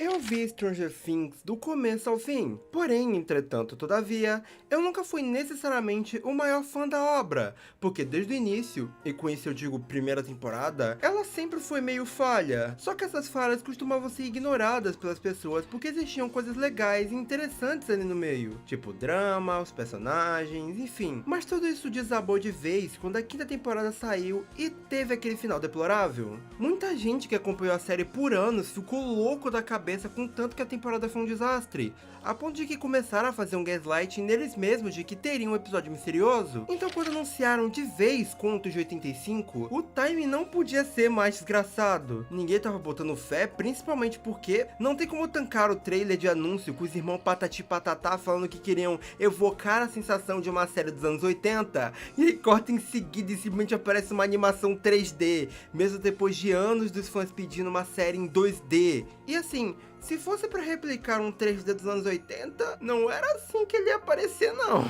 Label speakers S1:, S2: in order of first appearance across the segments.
S1: Eu vi Stranger Things do começo ao fim, porém, entretanto, todavia, eu nunca fui necessariamente o maior fã da obra, porque desde o início, e com isso eu digo primeira temporada, ela sempre foi meio falha. Só que essas falhas costumavam ser ignoradas pelas pessoas porque existiam coisas legais e interessantes ali no meio, tipo o drama, os personagens, enfim. Mas tudo isso desabou de vez quando a quinta temporada saiu e teve aquele final deplorável. Muita gente que acompanhou a série por anos ficou louco da cabeça com tanto que a temporada foi um desastre, a ponto de que começaram a fazer um gaslighting neles mesmos de que teria um episódio misterioso. Então quando anunciaram de vez Contos de 85, o timing não podia ser mais desgraçado. Ninguém tava botando fé, principalmente porque não tem como tancar o trailer de anúncio com os irmãos Patati Patatá falando que queriam evocar a sensação de uma série dos anos 80, e aí corta em seguida e simplesmente aparece uma animação 3D, mesmo depois de anos dos fãs pedindo uma série em 2D. E assim, se fosse pra replicar um 3D dos anos 80, não era assim que ele ia aparecer, não.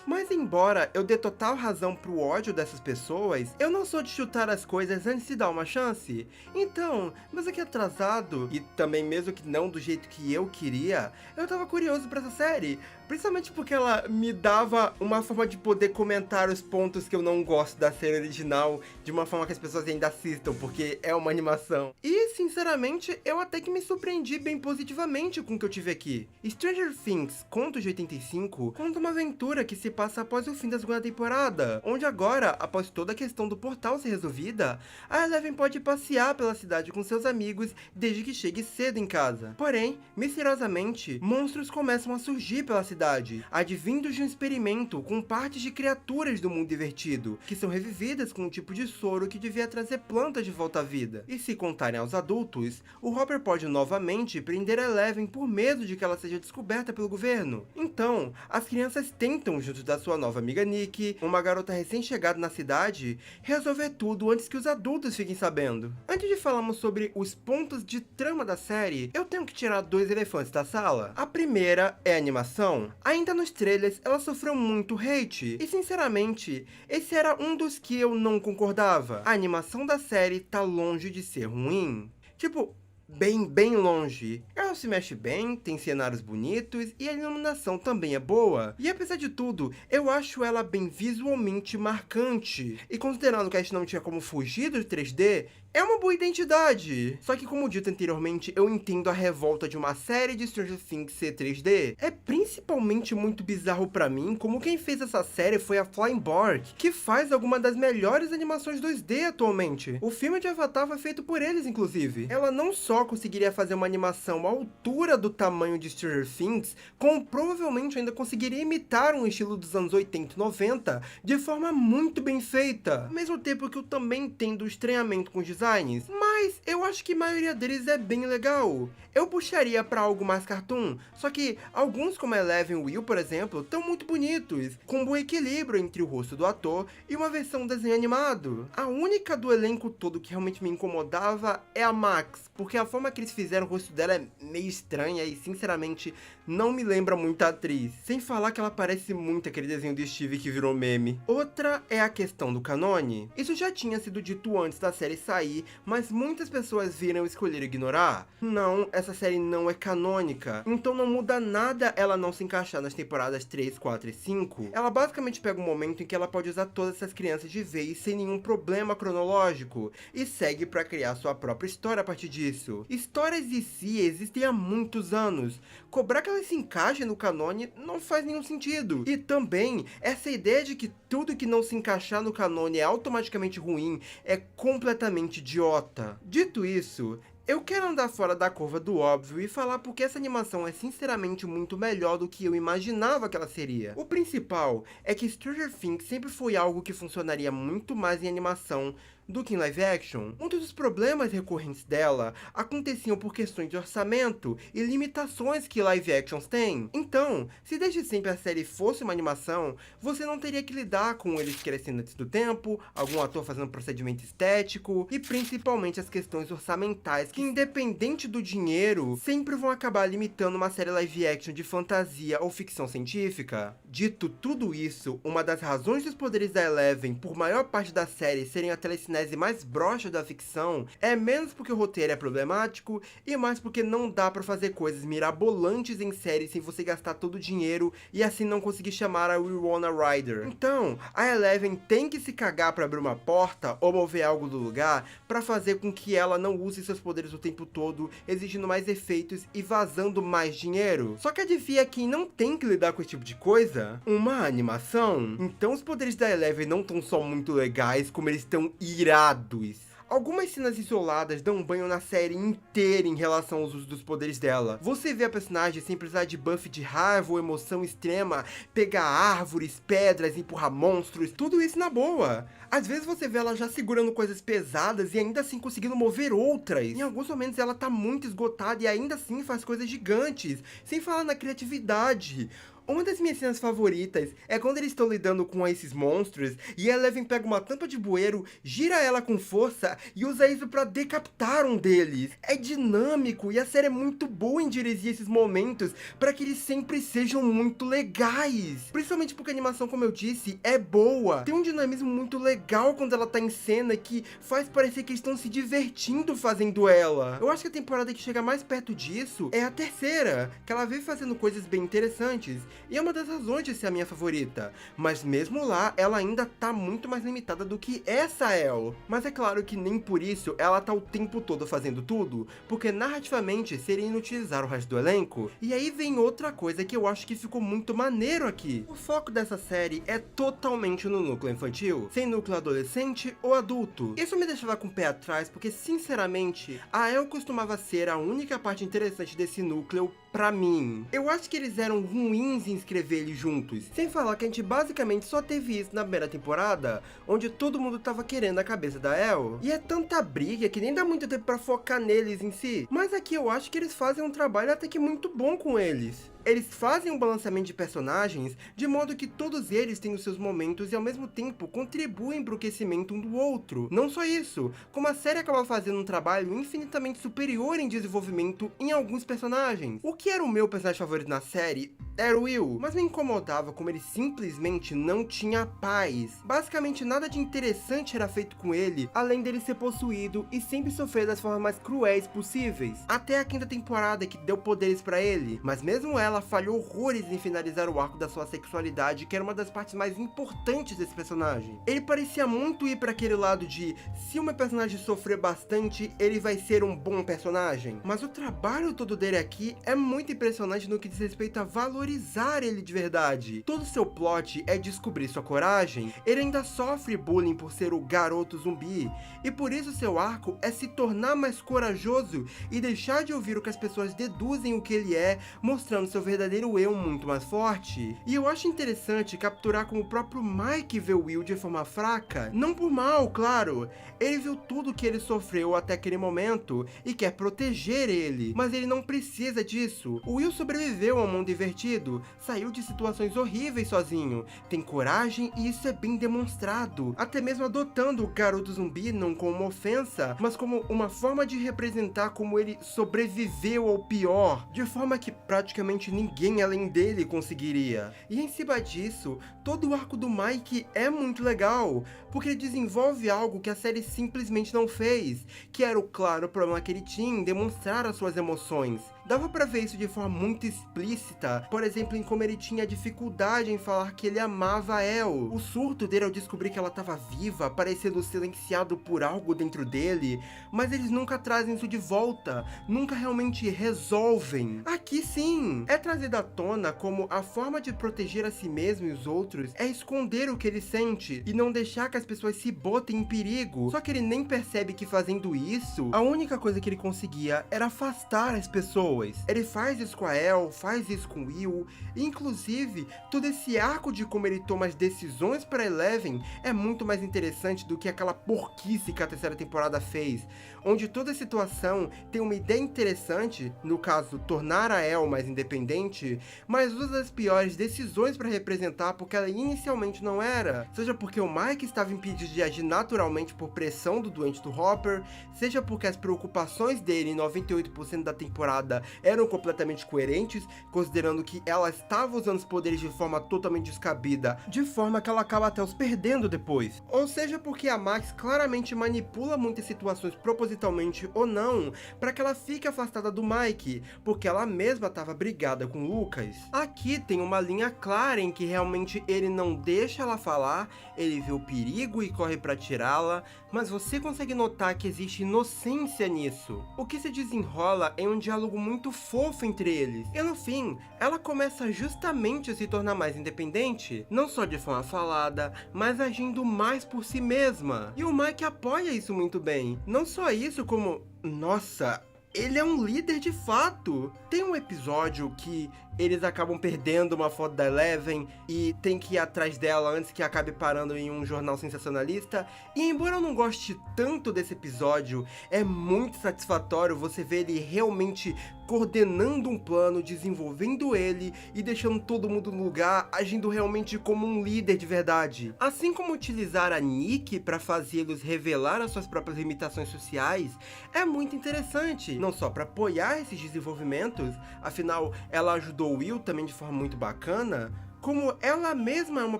S1: Mas embora eu dê total razão pro ódio dessas pessoas, eu não sou de chutar as coisas antes de dar uma chance. Então, mesmo que atrasado, e também mesmo que não do jeito que eu queria, eu tava curioso pra essa série. Principalmente porque ela me dava uma forma de poder comentar os pontos que eu não gosto da série original, de uma forma que as pessoas ainda assistam, porque é uma animação. E, sinceramente, eu até que me surpreendi bem positivamente com o que eu tive aqui. Stranger Things, Contos de 85, conta uma aventura que se passa após o fim da segunda temporada, onde agora, após toda a questão do portal ser resolvida, a Eleven pode passear pela cidade com seus amigos desde que chegue cedo em casa. Porém, misteriosamente, monstros começam a surgir pela cidade, advindos de um experimento com partes de criaturas do mundo invertido, que são revividas com um tipo de soro que devia trazer plantas de volta à vida. E se contarem aos adultos, o Hopper pode novamente prender a Eleven por medo de que ela seja descoberta pelo governo. Então, as crianças tentam, junto da sua nova amiga Nikki, uma garota recém-chegada na cidade, resolver tudo antes que os adultos fiquem sabendo. Antes de falarmos sobre os pontos de trama da série, eu tenho que tirar dois elefantes da sala. A primeira é a animação. Ainda nos trailers, ela sofreu muito hate, e sinceramente, esse era um dos que eu não concordava. A animação da série tá longe de ser ruim. Tipo, bem longe. Ela se mexe bem, tem cenários bonitos e a iluminação também é boa. E apesar de tudo, eu acho ela bem visualmente marcante. E considerando que a gente não tinha como fugir do 3D, é uma boa identidade. Só que como dito anteriormente, eu entendo a revolta de uma série de Stranger Things ser 3D. É principalmente muito bizarro pra mim como quem fez essa série foi a Flying Borg, que faz alguma das melhores animações 2D atualmente. O filme de Avatar foi feito por eles, inclusive. Ela não só conseguiria fazer uma animação à altura do tamanho de Stranger Things, como provavelmente ainda conseguiria imitar um estilo dos anos 80 e 90 de forma muito bem feita. Ao mesmo tempo que eu também entendo o estranhamento com os designs, mas eu acho que a maioria deles é bem legal. Eu puxaria pra algo mais cartoon, só que alguns como Eleven e Will, por exemplo, estão muito bonitos, com um bom equilíbrio entre o rosto do ator e uma versão desenho animado. A única do elenco todo que realmente me incomodava é a Max, porque a forma que eles fizeram o rosto dela é meio estranha e, sinceramente, não me lembra muito a atriz. Sem falar que ela parece muito aquele desenho de Steve que virou meme. Outra é a questão do canone. Isso já tinha sido dito antes da série sair, mas muitas pessoas viram e escolheram ignorar. Não, essa série não é canônica, então não muda nada ela não se encaixar nas temporadas 3, 4 e 5. Ela basicamente pega um momento em que ela pode usar todas essas crianças de vez sem nenhum problema cronológico, e segue pra criar sua própria história a partir disso. Histórias de si existem há muitos anos. Cobrar que elas se encaixem no canone não faz nenhum sentido. E também, essa ideia de que tudo que não se encaixar no canone é automaticamente ruim é completamente idiota. Dito isso, eu quero andar fora da curva do óbvio e falar porque essa animação é sinceramente muito melhor do que eu imaginava que ela seria. O principal é que Stranger Things sempre foi algo que funcionaria muito mais em animação do que em live action. Muitos dos problemas recorrentes dela aconteciam por questões de orçamento e limitações que live actions têm. Então, se desde sempre a série fosse uma animação, você não teria que lidar com eles crescendo antes do tempo, algum ator fazendo procedimento estético e principalmente as questões orçamentais que, independente do dinheiro, sempre vão acabar limitando uma série live action de fantasia ou ficção científica. Dito tudo isso, uma das razões dos poderes da Eleven por maior parte da série serem a telecinese cinese mais broxa da ficção, é menos porque o roteiro é problemático e mais porque não dá pra fazer coisas mirabolantes em série sem você gastar todo o dinheiro e assim não conseguir chamar a Winona Ryder. Então, a Eleven tem que se cagar pra abrir uma porta ou mover algo do lugar pra fazer com que ela não use seus poderes o tempo todo, exigindo mais efeitos e vazando mais dinheiro. Só que adivinha quem não tem que lidar com esse tipo de coisa? Uma animação. Então os poderes da Eleven não estão só muito legais, como eles estão irados. Algumas cenas isoladas dão um banho na série inteira em relação aos usos dos poderes dela. Você vê a personagem sem precisar de buff de raiva ou emoção extrema, pegar árvores, pedras, empurrar monstros, tudo isso na boa. Às vezes você vê ela já segurando coisas pesadas e ainda assim conseguindo mover outras. Em alguns momentos ela tá muito esgotada e ainda assim faz coisas gigantes, sem falar na criatividade. Uma das minhas cenas favoritas é quando eles estão lidando com esses monstros e a Eleven pega uma tampa de bueiro, gira ela com força e usa isso pra decapitar um deles. É dinâmico e a série é muito boa em dirigir esses momentos pra que eles sempre sejam muito legais. Principalmente porque a animação, como eu disse, é boa. Tem um dinamismo muito legal quando ela tá em cena que faz parecer que eles estão se divertindo fazendo ela. Eu acho que a temporada que chega mais perto disso é a terceira, que ela vem fazendo coisas bem interessantes. E é uma das razões de ser a minha favorita. Mas mesmo lá, ela ainda tá muito mais limitada do que essa El. Mas é claro que nem por isso ela tá o tempo todo fazendo tudo, porque narrativamente seria inutilizar o resto do elenco. E aí vem outra coisa que eu acho que ficou muito maneiro aqui. O foco dessa série é totalmente no núcleo infantil, sem núcleo adolescente ou adulto. Isso me deixava com o pé atrás, porque sinceramente, a El costumava ser a única parte interessante desse núcleo pra mim. Eu acho que eles eram ruins em escrever eles juntos. Sem falar que a gente basicamente só teve isso na primeira temporada, onde todo mundo tava querendo a cabeça da El. E é tanta briga que nem dá muito tempo pra focar neles em si. Mas aqui eu acho que eles fazem um trabalho até que muito bom com eles. Eles fazem um balanceamento de personagens de modo que todos eles têm os seus momentos e ao mesmo tempo contribuem para o crescimento um do outro. Não só isso, como a série acaba fazendo um trabalho infinitamente superior em desenvolvimento em alguns personagens. O que era o meu personagem favorito na série era o Will, mas me incomodava como ele simplesmente não tinha paz. Basicamente nada de interessante era feito com ele, além dele ser possuído e sempre sofrer das formas mais cruéis possíveis. Até a quinta temporada que deu poderes pra ele, mas mesmo ela falhou horrores em finalizar o arco da sua sexualidade, que era uma das partes mais importantes desse personagem. Ele parecia muito ir pra aquele lado de, se o meu personagem sofrer bastante, ele vai ser um bom personagem. Mas o trabalho todo dele aqui é muito impressionante no que diz respeito a valorizar ele de verdade. Todo seu plot é descobrir sua coragem, ele ainda sofre bullying por ser o garoto zumbi, e por isso seu arco é se tornar mais corajoso e deixar de ouvir o que as pessoas deduzem o que ele é, mostrando seu verdadeiro eu muito mais forte. E eu acho interessante capturar como o próprio Mike vê o Will de forma fraca, não por mal, claro. Ele viu tudo que ele sofreu até aquele momento e quer proteger ele, mas ele não precisa disso. O Will sobreviveu a um mundo invertido, saiu de situações horríveis sozinho, tem coragem e isso é bem demonstrado, até mesmo adotando o garoto zumbi não como uma ofensa, mas como uma forma de representar como ele sobreviveu ao pior, de forma que praticamente ninguém além dele conseguiria. E em cima disso, todo o arco do Mike é muito legal, porque ele desenvolve algo que a série simplesmente não fez, que era o claro problema que ele tinha em demonstrar as suas emoções. Dava pra ver isso de forma muito explícita, por exemplo, em como ele tinha dificuldade em falar que ele amava a El. O surto dele ao descobrir que ela estava viva, parecendo silenciado por algo dentro dele, mas eles nunca trazem isso de volta, nunca realmente resolvem. Aqui sim, é trazido à tona como a forma de proteger a si mesmo e os outros é esconder o que ele sente e não deixar que as pessoas se botem em perigo. Só que ele nem percebe que fazendo isso, a única coisa que ele conseguia era afastar as pessoas. Ele faz isso com a El, faz isso com o Will, e inclusive todo esse arco de como ele toma as decisões para Eleven é muito mais interessante do que aquela porquice que a terceira temporada fez, onde toda a situação tem uma ideia interessante, no caso, tornar a El mais independente, independente, mas usa as piores decisões para representar porque ela inicialmente não era. Seja porque o Mike estava impedido de agir naturalmente por pressão do doente do Hopper, seja porque as preocupações dele em 98% da temporada eram completamente coerentes, considerando que ela estava usando os poderes de forma totalmente descabida, de forma que ela acaba até os perdendo depois. Ou seja porque a Max claramente manipula muitas situações propositalmente ou não, para que ela fique afastada do Mike, porque ela mesma estava brigada com o Lucas. Aqui tem uma linha clara em que realmente ele não deixa ela falar, ele vê o perigo e corre para tirá-la, mas você consegue notar que existe inocência nisso. O que se desenrola é um diálogo muito fofo entre eles, e no fim, ela começa justamente a se tornar mais independente, não só de forma falada, mas agindo mais por si mesma. E o Mike apoia isso muito bem. Não só isso, como... Nossa, ele é um líder de fato. Tem um episódio que eles acabam perdendo uma foto da Eleven e tem que ir atrás dela antes que acabe parando em um jornal sensacionalista. E embora eu não goste tanto desse episódio, é muito satisfatório você ver ele realmente coordenando um plano, desenvolvendo ele e deixando todo mundo no lugar, agindo realmente como um líder de verdade. Assim como utilizar a Nikki para fazê-los revelar as suas próprias limitações sociais, é muito interessante. Não só para apoiar esses desenvolvimentos, afinal, ela ajudou o Will também de forma muito bacana, como ela mesma é uma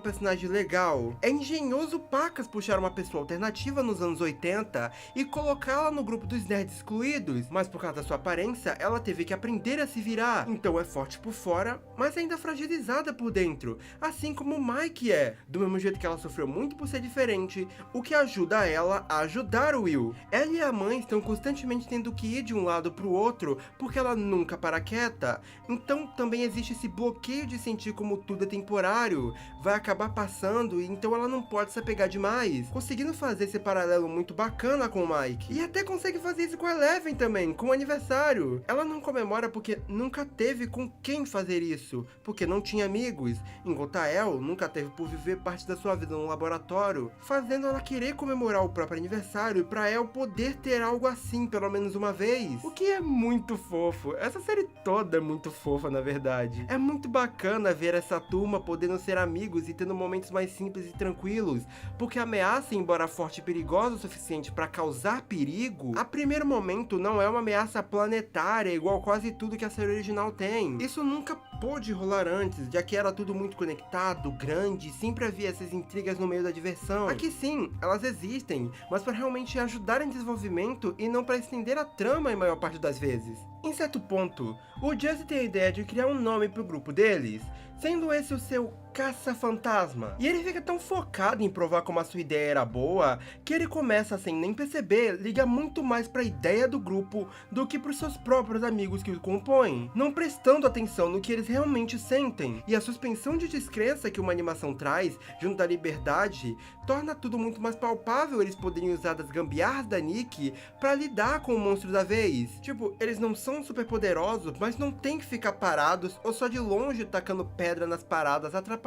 S1: personagem legal. É engenhoso pacas puxar uma pessoa alternativa nos anos 80 e colocá-la no grupo dos nerds excluídos, mas por causa da sua aparência, ela teve que aprender a se virar. Então é forte por fora, mas ainda fragilizada por dentro, assim como o Mike é. Do mesmo jeito que ela sofreu muito por ser diferente, o que ajuda ela a ajudar o Will. Ela e a mãe estão constantemente tendo que ir de um lado pro outro, porque ela nunca para quieta. Então também existe esse bloqueio de sentir como tudo é temporário, vai acabar passando, e então ela não pode se apegar demais, conseguindo fazer esse paralelo muito bacana com o Mike. E até consegue fazer isso com a Eleven também, com o aniversário. Ela não comemora porque nunca teve com quem fazer isso, porque não tinha amigos, enquanto a El nunca teve por viver parte da sua vida no laboratório, fazendo ela querer comemorar o próprio aniversário e pra El poder ter algo assim pelo menos uma vez. O que é muito fofo. Essa série toda é muito fofa, na verdade. É muito bacana ver essa turma podendo ser amigos e tendo momentos mais simples e tranquilos, porque a ameaça, embora forte e perigosa o suficiente para causar perigo, a primeiro momento não é uma ameaça planetária igual quase tudo que a série original tem. Isso nunca pôde rolar antes, já que era tudo muito conectado, grande, e sempre havia essas intrigas no meio da diversão. Aqui sim, elas existem, mas para realmente ajudar em desenvolvimento e não para estender a trama em maior parte das vezes. Em certo ponto, o Jesse tem a ideia de criar um nome pro grupo deles, sendo esse o seu caça-fantasma. E ele fica tão focado em provar como a sua ideia era boa, que ele começa, sem nem perceber, liga muito mais pra ideia do grupo do que pros seus próprios amigos que o compõem, não prestando atenção no que eles realmente sentem. E a suspensão de descrença que uma animação traz, junto à liberdade, torna tudo muito mais palpável eles poderem usar das gambiarras da Nikki pra lidar com o monstro da vez. Tipo, eles não são super poderosos, mas não tem que ficar parados ou só de longe tacando pedra nas paradas, atrapalhando,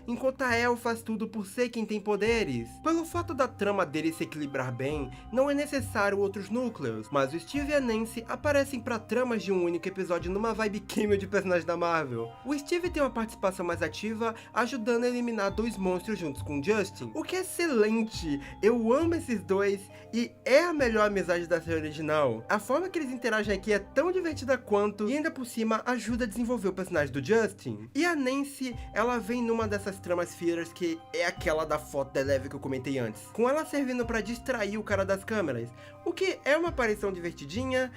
S1: enquanto a El faz tudo por ser quem tem poderes. Pelo fato da trama dele se equilibrar bem, não é necessário outros núcleos, mas o Steve e a Nancy aparecem pra tramas de um único episódio numa vibe cameo de personagem da Marvel. O Steve tem uma participação mais ativa, ajudando a eliminar dois monstros juntos com o Justin, o que é excelente. Eu amo esses dois e é a melhor amizade da série original. A forma que eles interagem aqui é tão divertida quanto, e ainda por cima ajuda a desenvolver o personagem do Justin. E a Nancy, ela vem numa dessas tramas fillers que é aquela da foto da Eleven que eu comentei antes, com ela servindo pra distrair o cara das câmeras, o que é uma aparição divertidinha.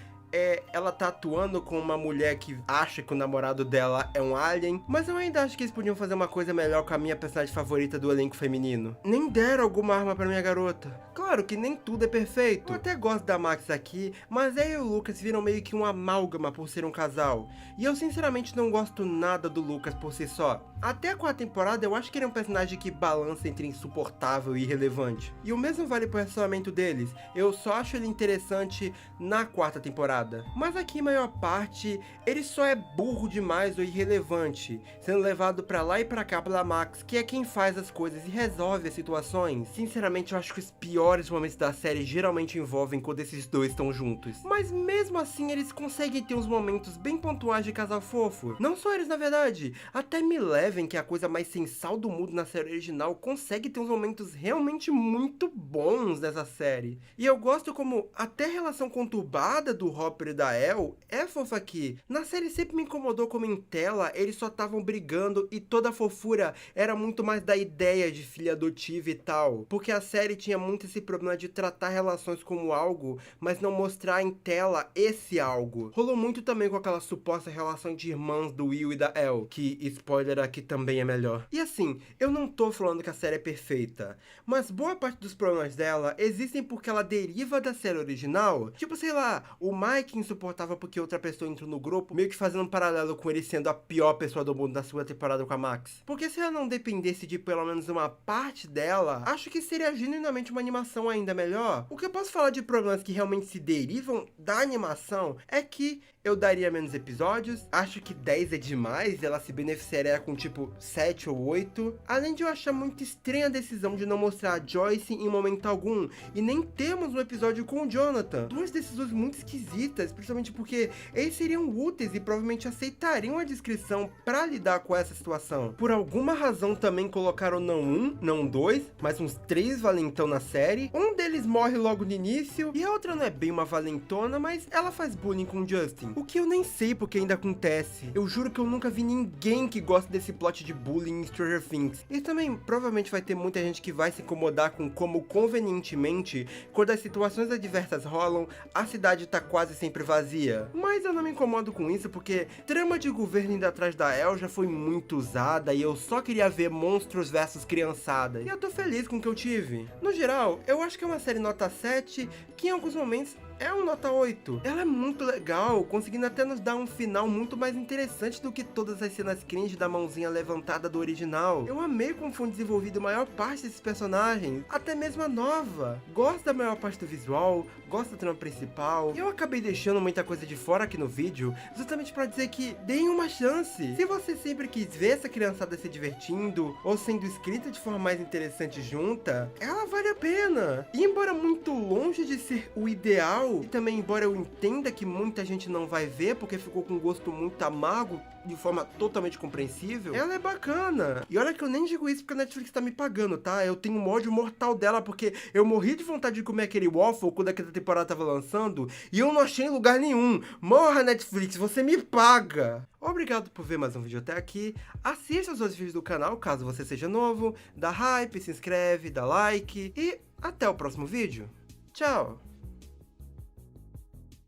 S1: Ela tá atuando com uma mulher que acha que o namorado dela é um alien, mas eu ainda acho que eles podiam fazer uma coisa melhor com a minha personagem favorita do elenco feminino. Nem deram alguma arma pra minha garota. Claro que nem tudo é perfeito. Eu até gosto da Max aqui, mas ela e o Lucas viram meio que um amálgama por ser um casal. E eu sinceramente não gosto nada do Lucas por si só. Até a quarta temporada eu acho que ele é um personagem que balança entre insuportável e irrelevante. E o mesmo vale pro relacionamento deles. Eu só acho ele interessante na quarta temporada. temporada. Mas aqui, em maior parte, ele só é burro demais ou irrelevante, sendo levado pra lá e pra cá pela Max, que é quem faz as coisas e resolve as situações. Sinceramente, eu acho que os piores momentos da série geralmente envolvem quando esses dois estão juntos. Mas mesmo assim, eles conseguem ter uns momentos bem pontuais de casal fofo. Não só eles, na verdade, até Eleven, que é a coisa mais sensal do mundo na série original, consegue ter uns momentos realmente muito bons nessa série. E eu gosto como até a relação conturbada do Hopper e da Elle é fofa aqui. Na série sempre me incomodou como em tela eles só estavam brigando e toda a fofura era muito mais da ideia de filha adotiva e tal. Porque a série tinha muito esse problema de tratar relações como algo, mas não mostrar em tela esse algo. Rolou muito também com aquela suposta relação de irmãs do Will e da Elle, que, spoiler aqui, também é melhor. E assim, eu não tô falando que a série é perfeita, mas boa parte dos problemas dela existem porque ela deriva da série original. Tipo, sei lá, o Mike insuportável porque outra pessoa entrou no grupo, meio que fazendo um paralelo com ele sendo a pior pessoa do mundo na segunda temporada com a Max. Porque se ela não dependesse de pelo menos uma parte dela, acho que seria genuinamente uma animação ainda melhor. O que eu posso falar de problemas que realmente se derivam da animação é que eu daria menos episódios, acho que 10 é demais, ela se beneficiaria com tipo 7 ou 8. Além de eu achar muito estranha a decisão de não mostrar a Joyce em momento algum, e nem temos um episódio com o Jonathan. Duas decisões muito esquisitas, principalmente porque eles seriam úteis e provavelmente aceitariam a descrição pra lidar com essa situação. Por alguma razão também colocaram não um, não dois, mas uns 3 valentão na série. Um deles morre logo no início, e a outra não é bem uma valentona, mas ela faz bullying com o Justin. O que eu nem sei porque ainda acontece. Eu juro que eu nunca vi ninguém que gosta desse plot de bullying em Stranger Things. E também, provavelmente vai ter muita gente que vai se incomodar com como convenientemente, quando as situações adversas rolam, a cidade tá quase sempre vazia. Mas eu não me incomodo com isso porque trama de governo indo atrás da Elle já foi muito usada e eu só queria ver monstros versus criançada. E eu tô feliz com o que eu tive. No geral, eu acho que é uma série nota 7, que em alguns momentos é um nota 8. Ela é muito legal, conseguindo até nos dar um final muito mais interessante do que todas as cenas cringe da mãozinha levantada do original. Eu amei como foi desenvolvido a maior parte desses personagens, até mesmo a nova. Gosto da maior parte do visual, gosto da trama principal. E eu acabei deixando muita coisa de fora aqui no vídeo, justamente pra dizer que deem uma chance. Se você sempre quis ver essa criançada se divertindo, ou sendo escrita de forma mais interessante junta, ela vale a pena. E embora muito longe de ser o ideal, e também embora eu entenda que muita gente não vai ver porque ficou com um gosto muito amargo de forma totalmente compreensível, ela é bacana. E olha que eu nem digo isso porque a Netflix tá me pagando, tá? Eu tenho um ódio mortal dela porque eu morri de vontade de comer aquele waffle quando aquela temporada tava lançando e eu não achei em lugar nenhum. Morra, Netflix, você me paga! Obrigado por ver mais um vídeo até aqui. Assista os outros vídeos do canal caso você seja novo, dá hype, se inscreve, dá like e até o próximo vídeo. Tchau!